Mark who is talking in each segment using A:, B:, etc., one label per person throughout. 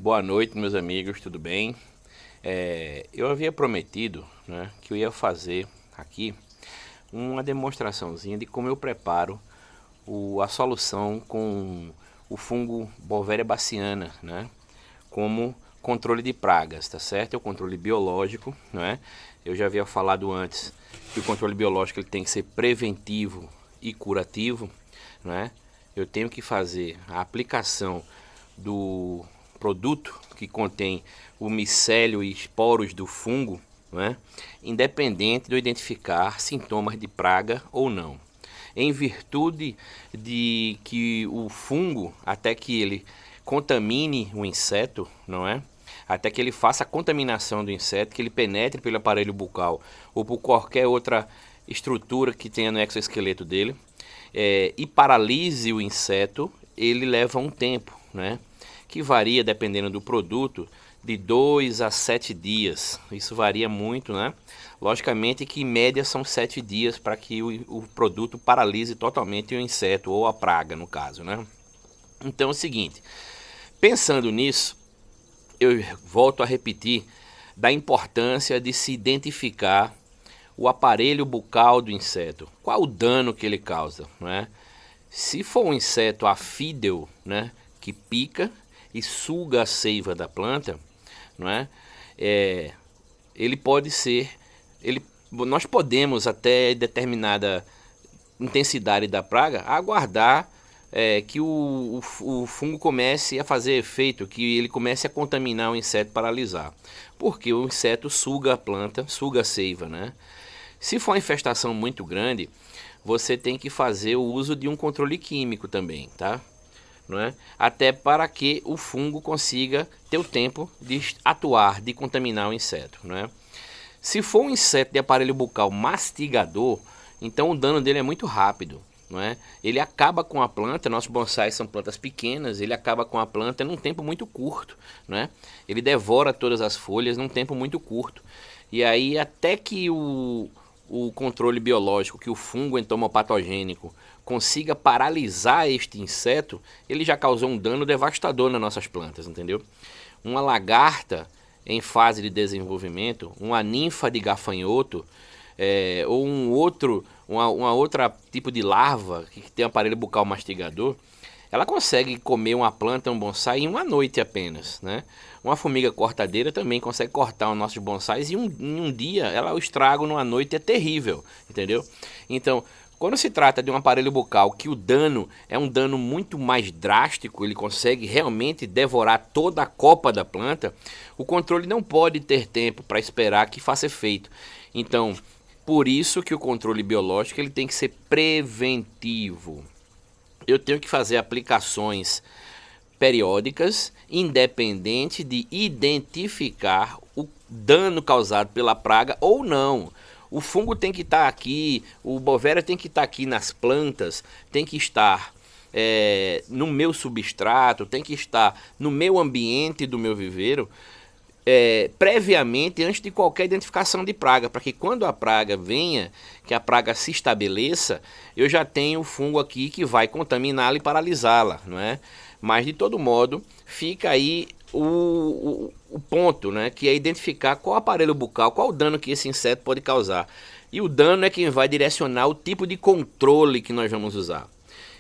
A: Boa noite, meus amigos, tudo bem? Eu havia prometido, né, que eu ia fazer aqui uma demonstraçãozinha de como eu preparo a solução com o fungo Beauveria baciana, né, como controle de pragas, tá certo? É o controle biológico, né? Eu já havia falado antes que o controle biológico ele tem que ser preventivo e curativo, né? Eu tenho que fazer a aplicação do produto que contém o micélio e esporos do fungo, né? Independente de eu identificar sintomas de praga ou não. Em virtude de que o fungo, até que ele contamine o inseto, não é? Até que ele faça a contaminação do inseto, que ele penetre pelo aparelho bucal ou por qualquer outra estrutura que tenha no exoesqueleto dele, e paralise o inseto, ele leva um tempo, né? Que varia, dependendo do produto, de 2 a 7 dias. Isso varia muito, né? Logicamente que em média são 7 dias para que o produto paralise totalmente o inseto, ou a praga no caso, né? Então é o seguinte, pensando nisso, eu volto a repetir da importância de se identificar o aparelho bucal do inseto. Qual o dano que ele causa, né? Se for um inseto afídeo, né, que pica e suga a seiva da planta, não é? Ele pode ser, nós podemos até determinada intensidade da praga aguardar que o fungo comece a fazer efeito, que ele comece a contaminar o inseto, paralisar, porque o inseto suga a planta, suga a seiva, né? Se for uma infestação muito grande, você tem que fazer o uso de um controle químico também, tá? Não é? Até para que o fungo consiga ter o tempo de atuar, de contaminar o inseto, não é? Se for um inseto de aparelho bucal mastigador, então o dano dele é muito rápido, não é? Ele acaba com a planta, nossos bonsais são plantas pequenas, ele acaba com a planta num tempo muito curto, não é? Ele devora todas as folhas num tempo muito curto. E aí até que o controle biológico, que o fungo entomopatogênico consiga paralisar este inseto, ele já causou um dano devastador nas nossas plantas, entendeu? Uma lagarta em fase de desenvolvimento, uma ninfa de gafanhoto, ou uma outra tipo de larva que tem aparelho bucal mastigador, ela consegue comer uma planta, um bonsai, em uma noite apenas, né? Uma formiga cortadeira também consegue cortar os nossos bonsais e em um dia o estrago numa noite é terrível, entendeu? Então, quando se trata de um aparelho bucal que o dano é um dano muito mais drástico, ele consegue realmente devorar toda a copa da planta, o controle não pode ter tempo para esperar que faça efeito. Então, por isso que o controle biológico ele tem que ser preventivo. Eu tenho que fazer aplicações periódicas, independente de identificar o dano causado pela praga ou não. O fungo tem que estar aqui, o Beauveria tem que estar aqui nas plantas, tem que estar no meu substrato, tem que estar no meu ambiente do meu viveiro, previamente, antes de qualquer identificação de praga, para que quando a praga venha, que a praga se estabeleça, eu já tenho o fungo aqui que vai contaminá-la e paralisá-la, não é? Mas de todo modo, fica aí o ponto, né, que é identificar qual aparelho bucal, qual o dano que esse inseto pode causar. E o dano é quem vai direcionar o tipo de controle que nós vamos usar.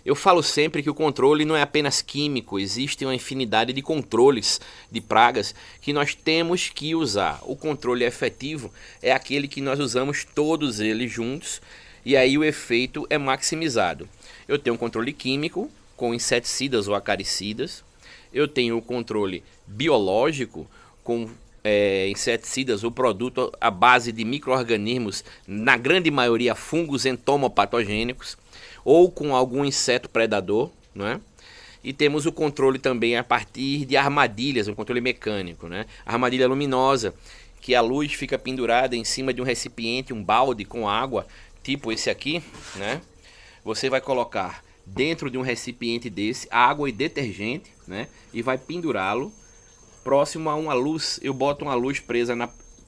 A: Eu falo sempre que o controle não é apenas químico, existe uma infinidade de controles de pragas que nós temos que usar. O controle efetivo é aquele que nós usamos todos eles juntos e aí o efeito é maximizado. Eu tenho um controle químico com inseticidas ou acaricidas, eu tenho o controle biológico com inseticidas ou produto à base de micro-organismos, na grande maioria fungos entomopatogênicos, ou com algum inseto predador, não é? E temos o controle também a partir de armadilhas, um controle mecânico, né? Armadilha luminosa, que a luz fica pendurada em cima de um recipiente, um balde com água, tipo esse aqui, né? Você vai colocar dentro de um recipiente desse água e detergente, né? E vai pendurá-lo próximo a uma luz. Eu boto uma luz presa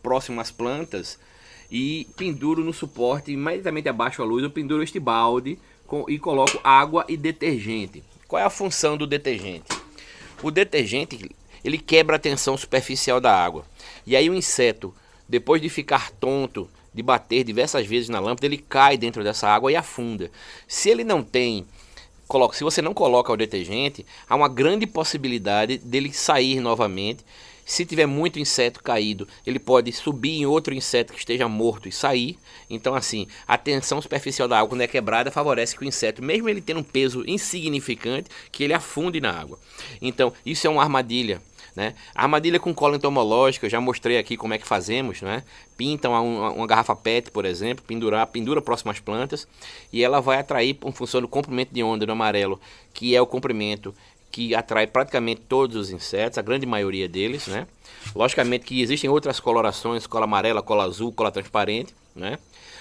A: próximo às plantas e penduro no suporte, imediatamente abaixo da luz, eu penduro este balde e coloco água e detergente. Qual é a função do detergente? O detergente ele quebra a tensão superficial da água. E aí o inseto, depois de ficar tonto, de bater diversas vezes na lâmpada, ele cai dentro dessa água e afunda. Se ele não tem, se você não coloca o detergente, há uma grande possibilidade dele sair novamente. Se tiver muito inseto caído, ele pode subir em outro inseto que esteja morto e sair. Então, assim, a tensão superficial da água, quando é quebrada, favorece que o inseto, mesmo ele tendo um peso insignificante, que ele afunde na água. Então, isso é uma armadilha, né? A armadilha com cola entomológica, eu já mostrei aqui como é que fazemos, né? Pinta uma garrafa PET, por exemplo, pendura próximo às plantas, e ela vai atrair, em função do comprimento de onda do amarelo, que é o comprimento que atrai praticamente todos os insetos, a grande maioria deles, né? Logicamente que existem outras colorações, cola amarela, cola azul, cola transparente, né?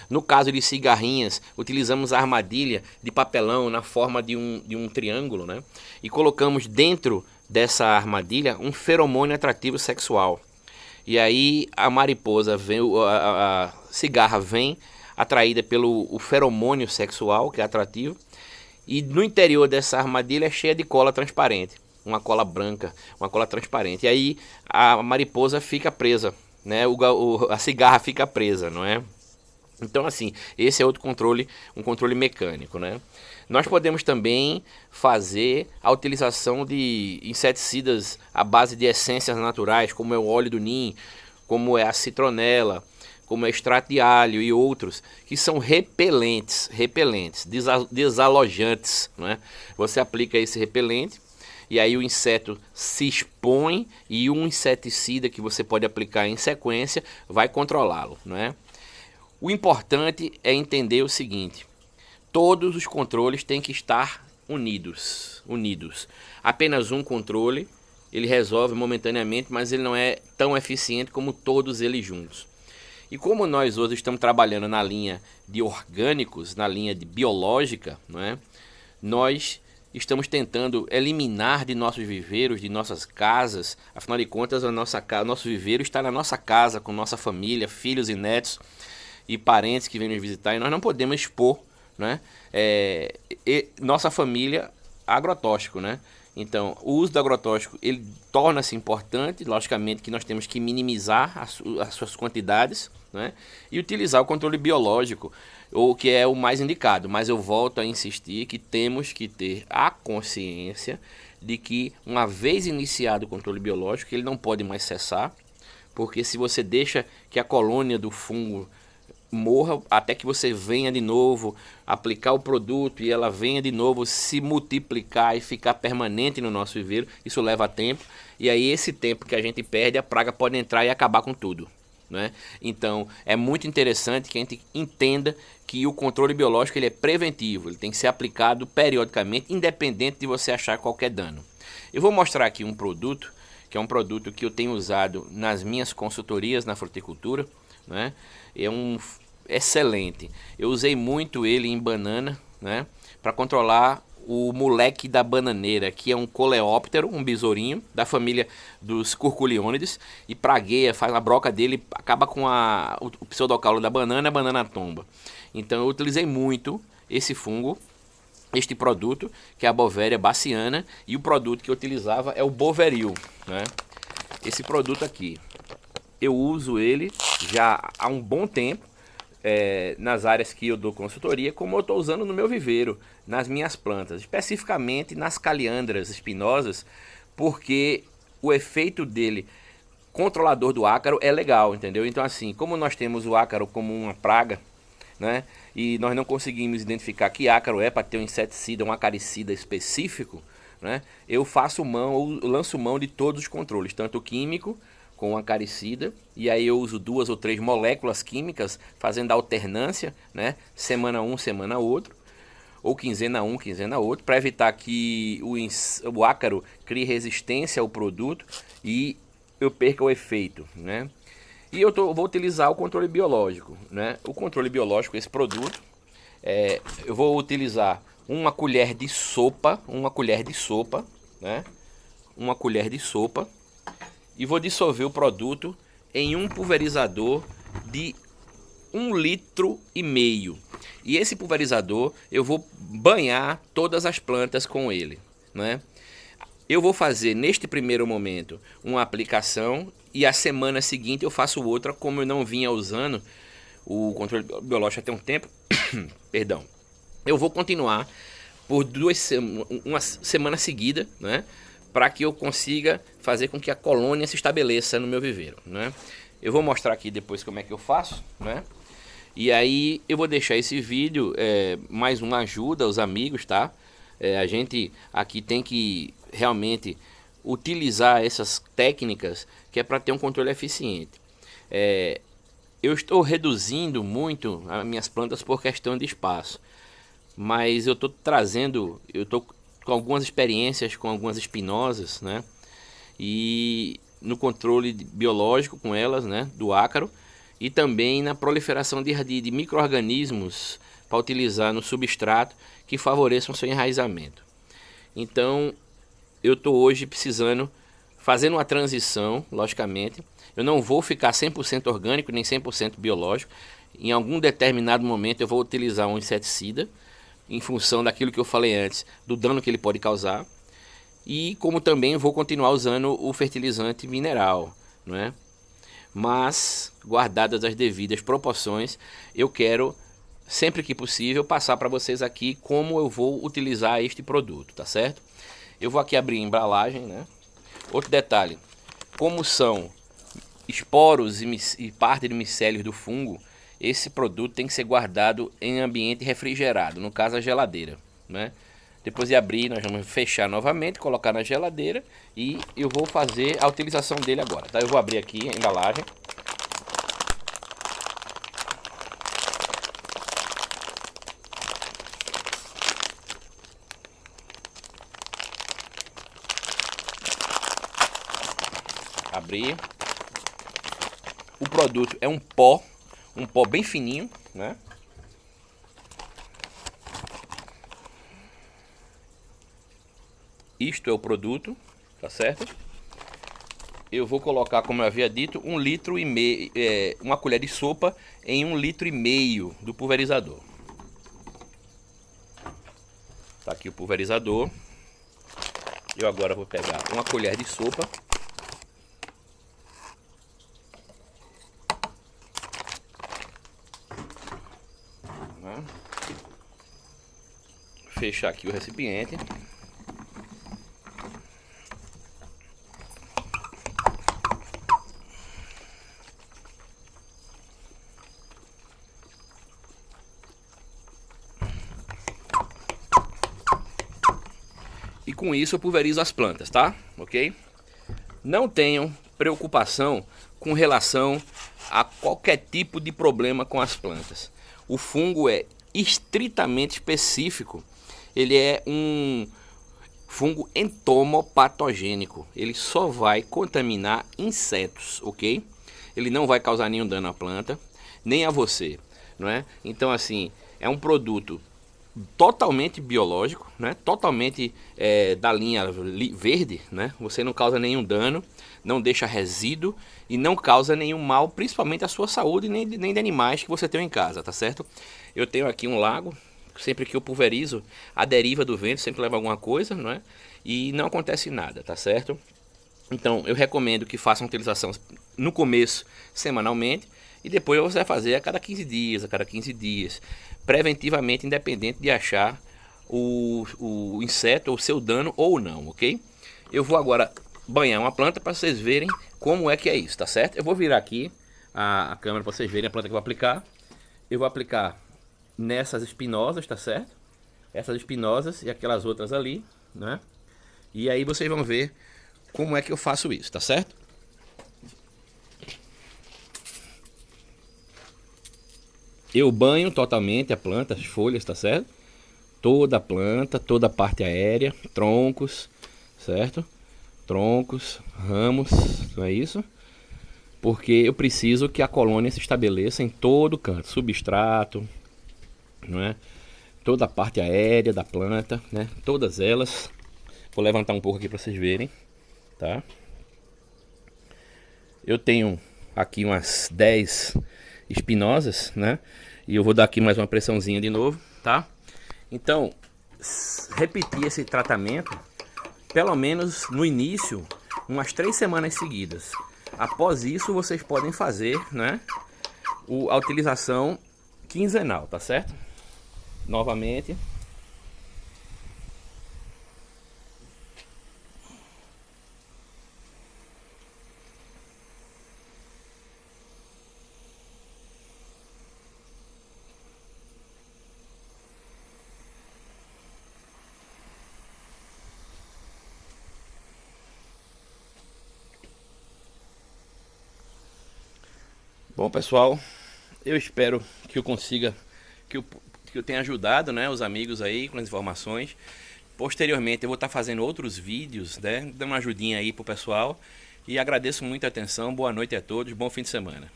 A: No caso de cigarrinhas, utilizamos a armadilha de papelão na forma de um triângulo, né? E colocamos dentro dessa armadilha um feromônio atrativo sexual. E aí a mariposa vem, a cigarra vem atraída pelo feromônio sexual, que é atrativo. E no interior dessa armadilha é cheia de cola transparente, uma cola branca, uma cola transparente. E aí a mariposa fica presa, né? A cigarra fica presa, não é? Então, assim, esse é outro controle, um controle mecânico, né? Nós podemos também fazer a utilização de inseticidas à base de essências naturais, como é o óleo do nim, como é a citronela, como é extrato de alho e outros, que são repelentes, desalojantes, né? Você aplica esse repelente e aí o inseto se expõe e um inseticida que você pode aplicar em sequência vai controlá-lo, né? O importante é entender o seguinte: todos os controles têm que estar unidos. Apenas um controle, ele resolve momentaneamente, mas ele não é tão eficiente como todos eles juntos. E como nós hoje estamos trabalhando na linha de orgânicos, na linha de biológica, não é? Nós estamos tentando eliminar de nossos viveiros, de nossas casas, afinal de contas, o nosso viveiro está na nossa casa, com nossa família, filhos e netos e parentes que vêm nos visitar, e nós não podemos expor, né, nossa família a agrotóxico, né? Então, o uso do agrotóxico, ele torna-se importante, logicamente que nós temos que minimizar as suas quantidades, né, e utilizar o controle biológico, o que é o mais indicado. Mas eu volto a insistir que temos que ter a consciência de que, uma vez iniciado o controle biológico, ele não pode mais cessar, porque se você deixa que a colônia do fungo morra até que você venha de novo aplicar o produto e ela venha de novo se multiplicar e ficar permanente no nosso viveiro, isso leva tempo, e aí esse tempo que a gente perde, a praga pode entrar e acabar com tudo, né? Então é muito interessante que a gente entenda que o controle biológico, ele é preventivo, ele tem que ser aplicado periodicamente, independente de você achar qualquer dano. Eu vou mostrar aqui um produto, que é um produto que eu tenho usado nas minhas consultorias na fruticultura, né? É um excelente. Eu usei muito ele em banana, né, para controlar o moleque da bananeira, que é um coleóptero, um besourinho da família dos curculiônides, e pragueia, faz a broca dele, acaba com o pseudocaulo da banana, a banana tomba. Então eu utilizei muito esse fungo, este produto, que é a Beauveria baciana, e o produto que eu utilizava é o Boveril, né? Esse produto aqui, eu uso ele já há um bom tempo, nas áreas que eu dou consultoria, como eu estou usando no meu viveiro, nas minhas plantas, especificamente nas caliandras espinosas, porque o efeito dele controlador do ácaro é legal, entendeu? Então, assim, como nós temos o ácaro como uma praga, né, e nós não conseguimos identificar que ácaro é para ter um inseticida, um acaricida específico, né, eu lanço mão de todos os controles, tanto o químico com acaricida, e aí eu uso 2 ou 3 moléculas químicas, fazendo a alternância, né, semana um, semana outro, ou quinzena um, quinzena outro, para evitar que o ácaro crie resistência ao produto e eu perca o efeito, né? E vou utilizar o controle biológico, né? O controle biológico, esse produto, eu vou utilizar uma colher de sopa, né? Uma colher de sopa, e vou dissolver o produto em um pulverizador de 1,5 litro. E esse pulverizador eu vou banhar todas as plantas com ele, né? Eu vou fazer neste primeiro momento uma aplicação e a semana seguinte eu faço outra, como eu não vinha usando o controle biológico até um tempo. Perdão. Eu vou continuar por uma semana seguida, né, para que eu consiga fazer com que a colônia se estabeleça no meu viveiro, né? Eu vou mostrar aqui depois como é que eu faço, né? E aí eu vou deixar esse vídeo mais uma ajuda aos amigos, tá? A gente aqui tem que realmente utilizar essas técnicas que é para ter um controle eficiente. Eu estou reduzindo muito as minhas plantas por questão de espaço, mas eu estou com algumas experiências com algumas espinosas, né? E no controle biológico com elas, né? Do ácaro, e também na proliferação de micro-organismos para utilizar no substrato que favoreçam o seu enraizamento. Então, eu estou hoje precisando, fazendo uma transição, logicamente. Eu não vou ficar 100% orgânico nem 100% biológico. Em algum determinado momento eu vou utilizar um inseticida, em função daquilo que eu falei antes, do dano que ele pode causar. E como também vou continuar usando o fertilizante mineral, não é? Mas, guardadas as devidas proporções, eu quero, sempre que possível, passar para vocês aqui como eu vou utilizar este produto, tá certo? Eu vou aqui abrir a embalagem, né? Outro detalhe, como são esporos e parte de micélios do fungo, esse produto tem que ser guardado em ambiente refrigerado, no caso a geladeira, né? Depois de abrir, nós vamos fechar novamente, colocar na geladeira e eu vou fazer a utilização dele agora, tá? Eu vou abrir aqui a embalagem. Abrir. O produto é um pó bem fininho, né? Isto é o produto, tá certo? Eu vou colocar, como eu havia dito, 1,5 litro, uma colher de sopa em 1,5 litro do pulverizador. Tá aqui o pulverizador. Eu agora vou pegar uma colher de sopa. Fechar aqui o recipiente. E com isso eu pulverizo as plantas, tá? Ok? Não tenham preocupação com relação a qualquer tipo de problema com as plantas. O fungo é estritamente específico. Ele é um fungo entomopatogênico. Ele só vai contaminar insetos, ok? Ele não vai causar nenhum dano à planta, nem a você, não é? Então, assim, é um produto totalmente biológico, né? Totalmente da linha verde, né? Você não causa nenhum dano, não deixa resíduo e não causa nenhum mal, principalmente à sua saúde, nem de animais que você tem em casa, tá certo? Eu tenho aqui um lago, sempre que eu pulverizo, a deriva do vento sempre leva alguma coisa, não é? E não acontece nada, tá certo? Então, eu recomendo que façam utilização no começo, semanalmente, e depois você vai fazer a cada 15 dias, preventivamente, independente de achar o inseto ou o seu dano ou não, ok? Eu vou agora banhar uma planta para vocês verem como é que é isso, tá certo? Eu vou virar aqui a câmera para vocês verem a planta que eu vou aplicar. Eu vou aplicar nessas espinosas, tá certo? Essas espinosas e aquelas outras ali, né? E aí vocês vão ver como é que eu faço isso, tá certo? Eu banho totalmente a planta, as folhas, tá certo? Toda a planta, toda a parte aérea, troncos, certo? Troncos, ramos, não é isso? Porque eu preciso que a colônia se estabeleça em todo canto, substrato, não é? Toda a parte aérea da planta, né? Todas elas. Vou levantar um pouco aqui para vocês verem, tá? Eu tenho aqui umas 10 espinosas, né? E eu vou dar aqui mais uma pressãozinha de novo, tá? Então, repetir esse tratamento pelo menos no início, umas 3 semanas seguidas. Após isso, vocês podem fazer, né, a utilização quinzenal, tá certo? Novamente. Bom, pessoal, eu espero que eu consiga, que eu tenha ajudado, né, os amigos aí com as informações. Posteriormente eu vou estar fazendo outros vídeos, né, dando uma ajudinha aí pro pessoal. E agradeço muito a atenção, boa noite a todos, bom fim de semana.